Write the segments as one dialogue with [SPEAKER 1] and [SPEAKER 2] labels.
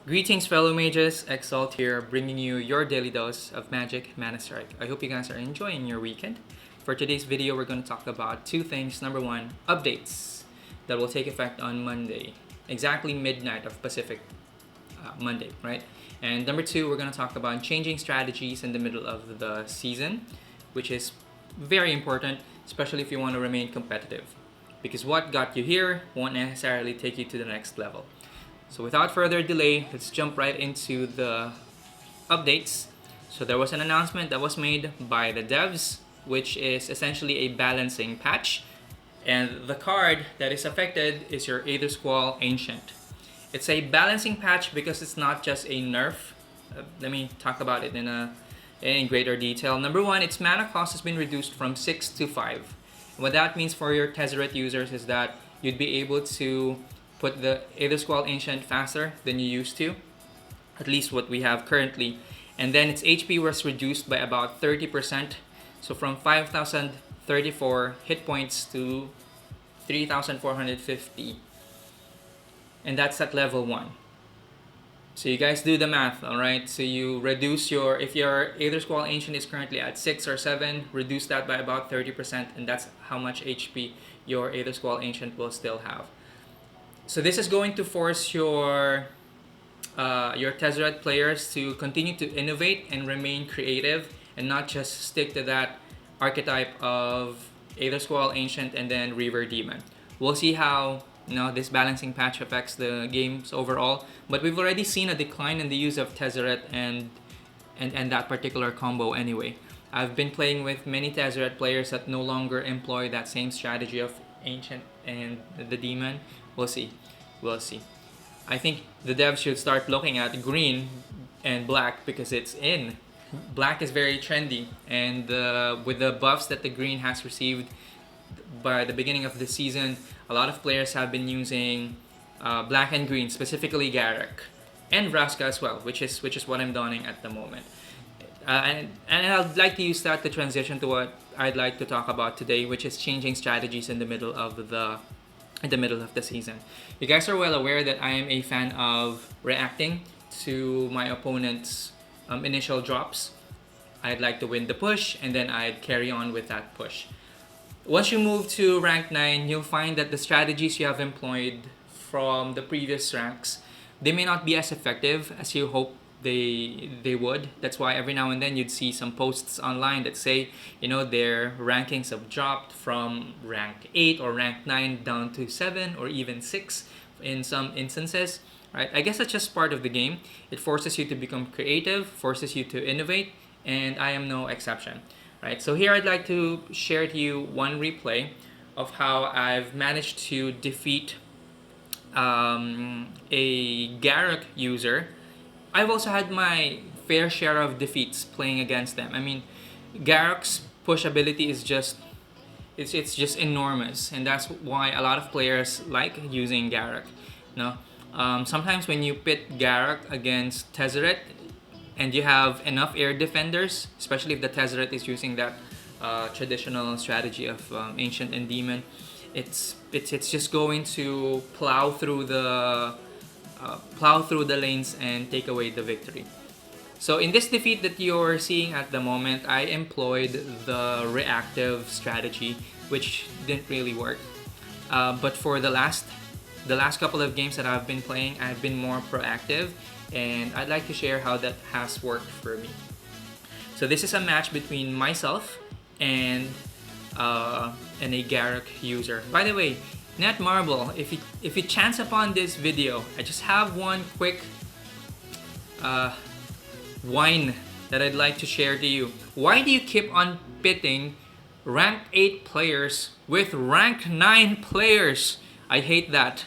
[SPEAKER 1] Greetings, fellow mages. Exalt here, bringing you your daily dose of magic, Manastrike. I hope you guys are enjoying your weekend. For today's video, we're going to talk about two things. Number one, updates that will take effect on Monday, exactly midnight of Pacific Monday, right? And number two, we're going to talk about changing strategies in the middle of the season, which is very important, especially if you want to remain competitive. Because what got you here won't necessarily take you to the next level. So without further delay, let's jump right into the updates. So there was an announcement that was made by the devs, which is essentially a balancing patch. And the card that is affected is your Aethersquall Ancient. It's a balancing patch because it's not just a nerf. Let me talk about it in greater detail. Number one, its mana cost has been reduced from 6 to 5. What that means for your Tezzeret users is that you'd be able to put the Aethersquall Ancient faster than you used to, at least what we have currently. And then its HP was reduced by about 30%, so from 5,034 hit points to 3,450. And that's at level 1. So you guys do the math, alright? So you reduce if your Aethersquall Ancient is currently at 6 or 7, reduce that by about 30%, and that's how much HP your Aethersquall Ancient will still have. So this is going to force your Tezzeret players to continue to innovate and remain creative and not just stick to that archetype of Aethersquall Ancient and then Reaver Demon. We'll see how this balancing patch affects the games overall, but we've already seen a decline in the use of Tezzeret and that particular combo anyway. I've been playing with many Tezzeret players that no longer employ that same strategy of Ancient and the Demon. We'll see. I think the devs should start looking at green and black because it's in. Black is very trendy, and with the buffs that the green has received by the beginning of the season, a lot of players have been using black and green, specifically Garruk and Vraska as well, which is what I'm donning at the moment. And I'd like to use that to transition to what I'd like to talk about today, which is changing strategies in the middle of the season. You guys are well aware that I am a fan of reacting to my opponent's initial drops. I'd like to win the push, and then I'd carry on with that push. Once you move to rank 9, you'll find that the strategies you have employed from the previous ranks, they may not be as effective as you hope they would. That's why every now and then you'd see some posts online that say, their rankings have dropped from rank 8 or rank 9 down to 7 or even 6 in some instances, right? I guess that's just part of the game. It forces you to become creative, forces you to innovate, and I am no exception, right? So here I'd like to share to you one replay of how I've managed to defeat a Garruk user. I've also had my fair share of defeats playing against them. I mean, Garruk's push ability is just enormous, and that's why a lot of players like using Garruk. Sometimes when you pit Garruk against Tezzeret and you have enough air defenders, especially if the Tezzeret is using that traditional strategy of Ancient and Demon, it's just going to plow through the lanes and take away the victory. So in this defeat that you're seeing at the moment, I employed the reactive strategy, which didn't really work. But for the last couple of games that I've been playing, I've been more proactive, and I'd like to share how that has worked for me. So this is a match between myself and a Garruk user. By the way, Netmarble, if you chance upon this video, I just have one quick whine that I'd like to share to you. Why do you keep on pitting rank 8 players with rank 9 players? I hate that.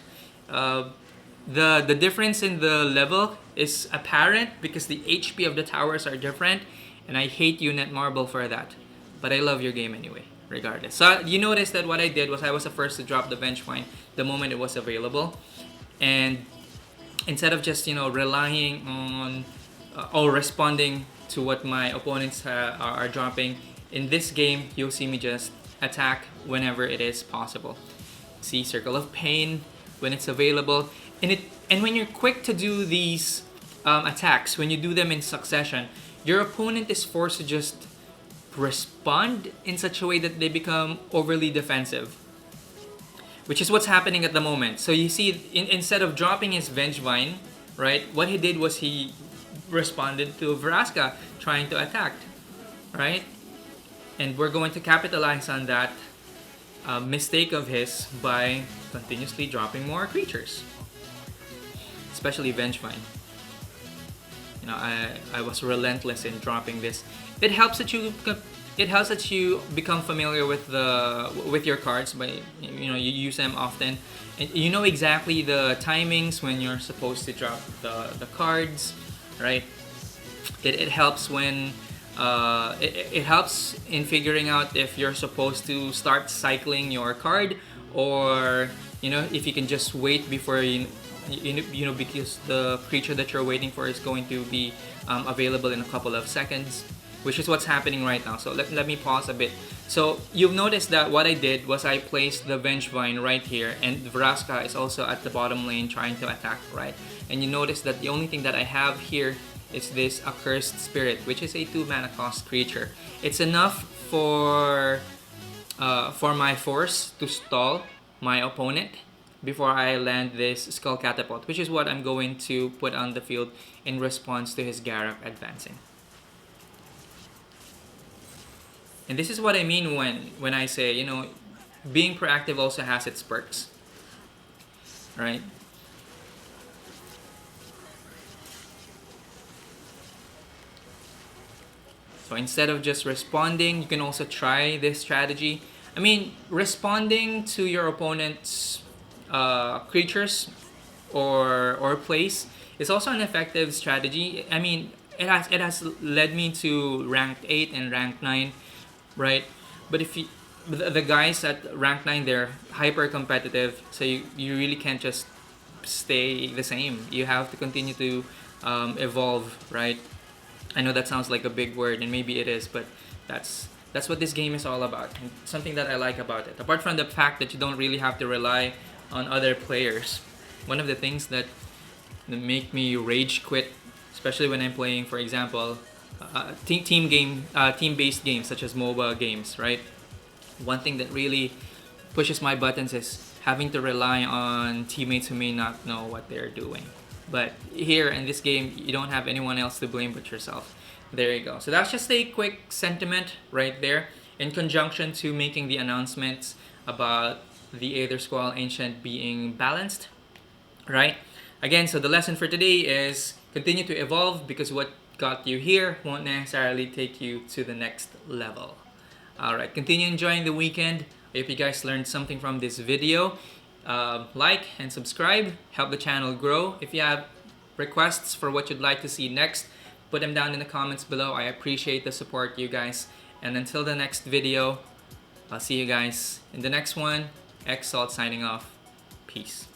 [SPEAKER 1] The difference in the level is apparent because the HP of the towers are different, and I hate you, Netmarble, for that. But I love your game anyway, regardless. So you notice that what I did was I was the first to drop the Benchmine the moment it was available, and instead of just relying on or responding to what my opponents are dropping, in this game you'll see me just attack whenever it is possible. See Circle of Pain when it's available, And when you're quick to do these attacks, when you do them in succession, your opponent is forced to just respond in such a way that they become overly defensive, which is what's happening at the moment. So you see, instead of dropping his Vengevine, right, what he did was he responded to Vraska trying to attack, right? And we're going to capitalize on that mistake of his by continuously dropping more creatures, especially Vengevine. You know, I was relentless in dropping this. It helps that you become familiar with your cards by, you know, you use them often, and you know exactly the timings when you're supposed to drop the cards, right? It helps when it helps in figuring out if you're supposed to start cycling your card, or you know, if you can just wait before you know, because the creature that you're waiting for is going to be available in a couple of seconds, which is what's happening right now. So let me pause a bit. So you've noticed that what I did was I placed the Vengevine right here, and Vraska is also at the bottom lane trying to attack, right? And you notice that the only thing that I have here is this Accursed Spirit, which is a 2-mana cost creature. It's enough for my force to stall my opponent before I land this Skull Catapult, which is what I'm going to put on the field in response to his Garruk advancing. And this is what I mean when I say, you know, being proactive also has its perks, right? So instead of just responding, you can also try this strategy. I mean, responding to your opponent's creatures or plays is also an effective strategy. I mean, it has led me to ranked 8 and ranked 9, right? But if you, the guys at rank 9, they're hyper competitive, so you really can't just stay the same. You have to continue to evolve, right? I know that sounds like a big word, and maybe it is, but that's what this game is all about, and something that I like about it. Apart from the fact that you don't really have to rely on other players, one of the things that make me rage quit, especially when I'm playing, for example, team-based games such as MOBA games, right? One thing that really pushes my buttons is having to rely on teammates who may not know what they're doing. But here in this game, you don't have anyone else to blame but yourself. There you go. So that's just a quick sentiment right there, in conjunction to making the announcements about the Aethersquall Ancient being balanced, right? Again, so the lesson for today is continue to evolve, because what got you here won't necessarily take you to the next level. Alright, continue enjoying the weekend. I hope you guys learned something from this video. Like and subscribe, help the channel grow. If you have requests for what you'd like to see next, put them down in the comments below. I appreciate the support, you guys. And until the next video, I'll see you guys in the next one. Xalt signing off. Peace.